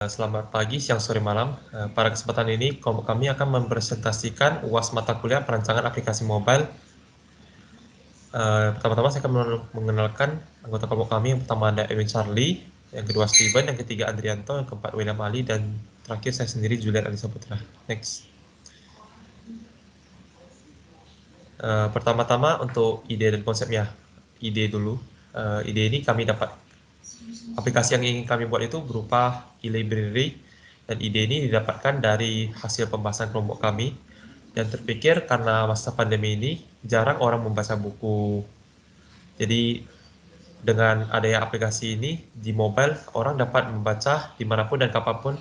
Selamat pagi, siang, sore, malam. Pada kesempatan ini, kami akan mempresentasikan UAS mata kuliah perancangan aplikasi mobile. Pertama-tama saya akan mengenalkan anggota kelompok kami. Yang pertama ada Edwin Charlie, yang kedua Steven, yang ketiga Adrianto, yang keempat William Ali, dan terakhir saya sendiri Julian Alisa Putra. Next. Pertama-tama untuk ide dan konsepnya. Ide dulu. Ide ini kami dapat aplikasi yang ingin kami buat itu berupa e-library, dan ide ini didapatkan dari hasil pembahasan kelompok kami, dan terpikir karena masa pandemi ini jarang orang membaca buku. Jadi dengan adanya aplikasi ini di mobile, orang dapat membaca dimanapun dan kapanpun.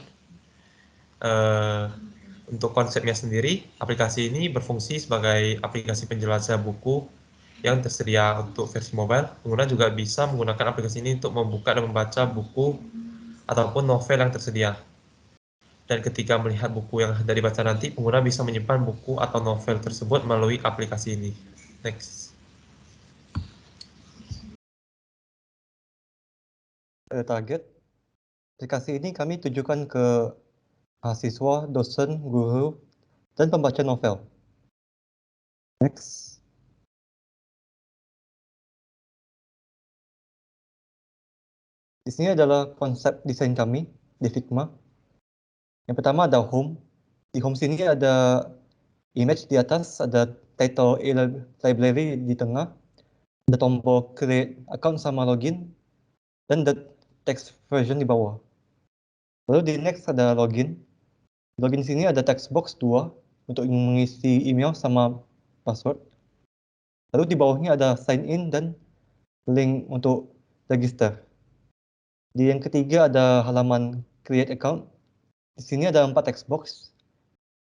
Untuk konsepnya sendiri, aplikasi ini berfungsi sebagai aplikasi penjelajah buku yang tersedia untuk versi mobile. Pengguna juga bisa menggunakan aplikasi ini untuk membuka dan membaca buku ataupun novel yang tersedia. Dan ketika melihat buku yang hendak dibaca nanti, pengguna bisa menyimpan buku atau novel tersebut melalui aplikasi ini. Next. Target aplikasi ini kami tujukan ke mahasiswa, dosen, guru, dan pembaca novel. Next. Di sini adalah konsep desain kami di Figma. Yang pertama ada home. Di home sini ada image di atas, ada title library di tengah, ada tombol create account sama login, dan the text version di bawah. Lalu di next ada login. Login sini ada text box 2 untuk mengisi email sama password. Lalu di bawahnya ada sign in dan link untuk register. Di yang ketiga ada halaman create account. Di sini ada 4 text box.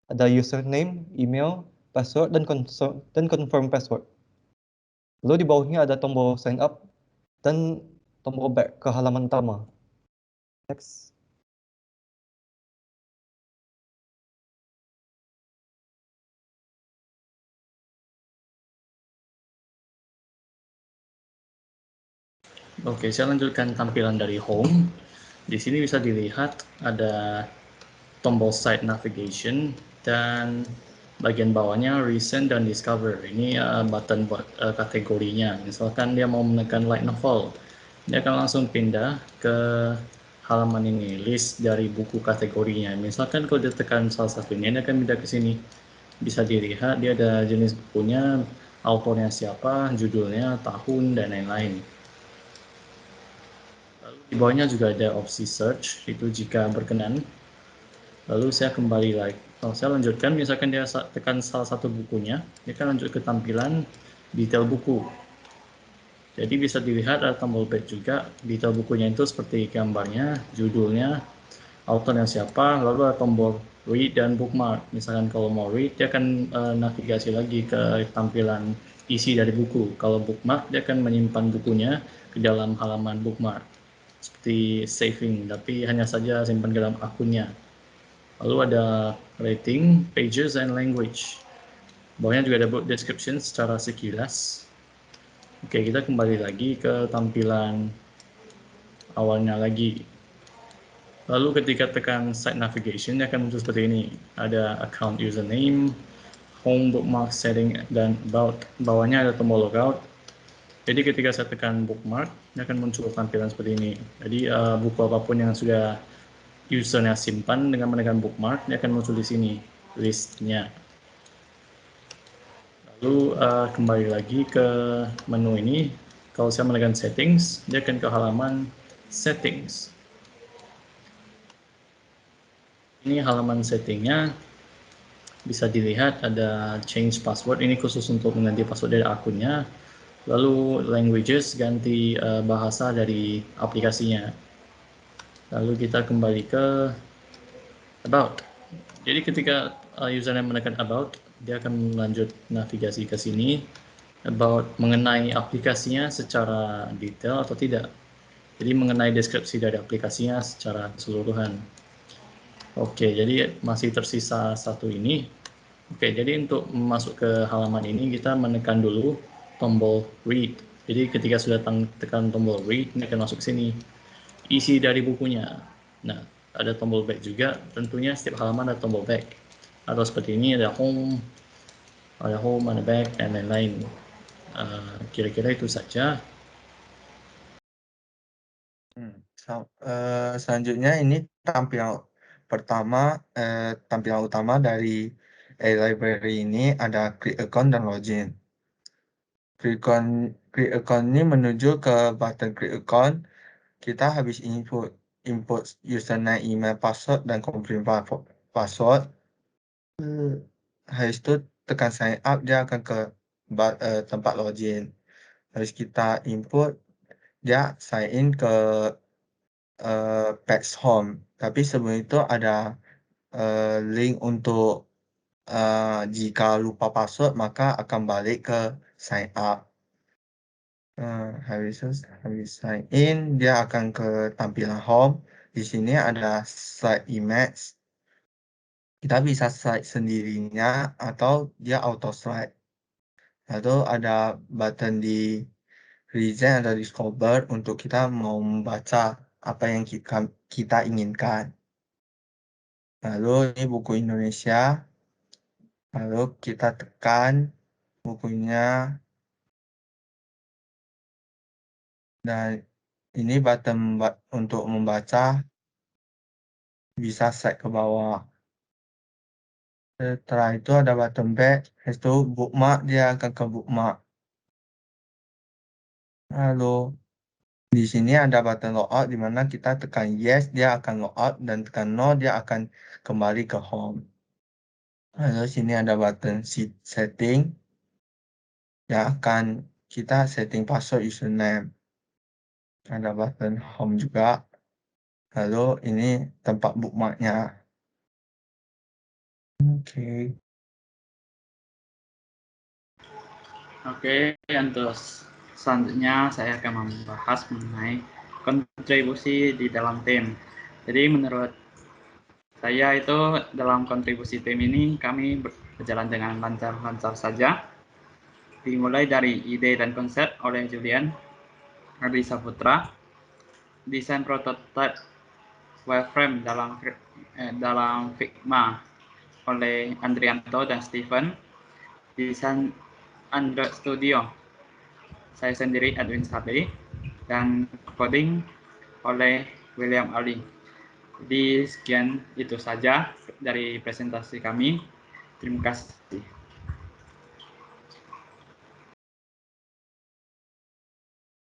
Ada username, email, password, dan confirm password. Lalu di bawahnya ada tombol sign up dan tombol back ke halaman utama. Next. Oke, saya lanjutkan tampilan dari home. Di sini bisa dilihat ada tombol site navigation dan bagian bawahnya recent dan discover. Ini button buat kategorinya. Misalkan dia mau menekan light novel, dia akan langsung pindah ke halaman ini, list dari buku kategorinya. Misalkan kalau dia tekan salah satunya, dia akan pindah ke sini. Bisa dilihat dia ada jenis bukunya, autornya siapa, judulnya, tahun, dan lain-lain. Di bawahnya juga ada opsi search, itu jika berkenan. Lalu saya kembali lagi. Saya lanjutkan, misalkan dia tekan salah satu bukunya, dia akan lanjut ke tampilan detail buku. Jadi bisa dilihat ada tombol back juga, detail bukunya itu seperti gambarnya, judulnya, autornya siapa, lalu ada tombol read dan bookmark. Misalkan kalau mau read, dia akan navigasi lagi ke tampilan isi dari buku. Kalau bookmark, dia akan menyimpan bukunya ke dalam halaman bookmark. Seperti saving, tapi hanya saja simpan ke dalam akunnya. Lalu ada rating, pages, and language. Bawahnya juga ada book description secara sekilas. Oke, kita kembali lagi ke tampilan awalnya lagi. Lalu ketika tekan site navigation, dia akan muncul seperti ini. Ada account username, home, bookmark, setting, dan about. Bawahnya ada tombol logout. Jadi ketika saya tekan bookmark, dia akan muncul tampilan seperti ini. Jadi buku apapun yang sudah usernya simpan dengan menekan bookmark, dia akan muncul di sini listnya. Lalu kembali lagi ke menu ini. Kalau saya menekan settings, dia akan ke halaman settings. Ini halaman settingnya. Bisa dilihat ada change password, ini khusus untuk mengganti password dari akunnya. Lalu languages, ganti bahasa dari aplikasinya. Lalu kita kembali ke about. Jadi ketika username menekan about, dia akan lanjut navigasi ke sini. About mengenai aplikasinya secara detail atau tidak. Jadi mengenai deskripsi dari aplikasinya secara keseluruhan. Oke, jadi masih tersisa satu ini. Oke, jadi untuk masuk ke halaman ini kita menekan dulu tombol read. Jadi ketika sudah tekan tombol read, ini akan masuk ke sini. Isi dari bukunya. Nah, ada tombol back juga. Tentunya setiap halaman ada tombol back. Atau seperti ini ada home, ada back, dan lain-lain. Kira-kira itu saja. Selanjutnya ini tampilan pertama, tampilan utama dari library ini ada create account dan login. Create account ini menuju ke button create account. Kita habis input username, email, password, dan confirm password. Habis itu tekan sign up, dia akan ke tempat login. Habis kita input, dia sign in ke page home. Tapi sebelum itu ada link untuk jika lupa password maka akan balik ke sign up. Habis sign in, dia akan ke tampilan home. Di sini ada slide image. Kita bisa slide sendirinya atau dia auto slide. Lalu ada button di present atau discover untuk kita mau membaca apa yang kita inginkan. Lalu ini buku Indonesia. Lalu kita tekan bukunya. Dan ini button untuk membaca bisa set ke bawah. Setelah itu ada button back, itu bookmark, dia akan ke bookmark. Lalu di sini ada button logout di mana kita tekan yes, dia akan logout, dan tekan no, dia akan kembali ke home. Lalu sini ada button setting, yang akan kita setting password username. Ada button home juga. Lalu ini tempat bookmarknya. Oke. Oke, untuk selanjutnya saya akan membahas mengenai kontribusi di dalam tim. Jadi menurut saya itu dalam kontribusi tim ini kami berjalan dengan lancar-lancar saja. Dimulai dari ide dan konsep oleh Julian Ardi Saputra, desain prototipe wireframe dalam Figma oleh Andrianto dan Steven, desain Android Studio saya sendiri Edwin Sabe, dan coding oleh William Ali. Jadi sekian itu saja dari presentasi kami. Terima kasih.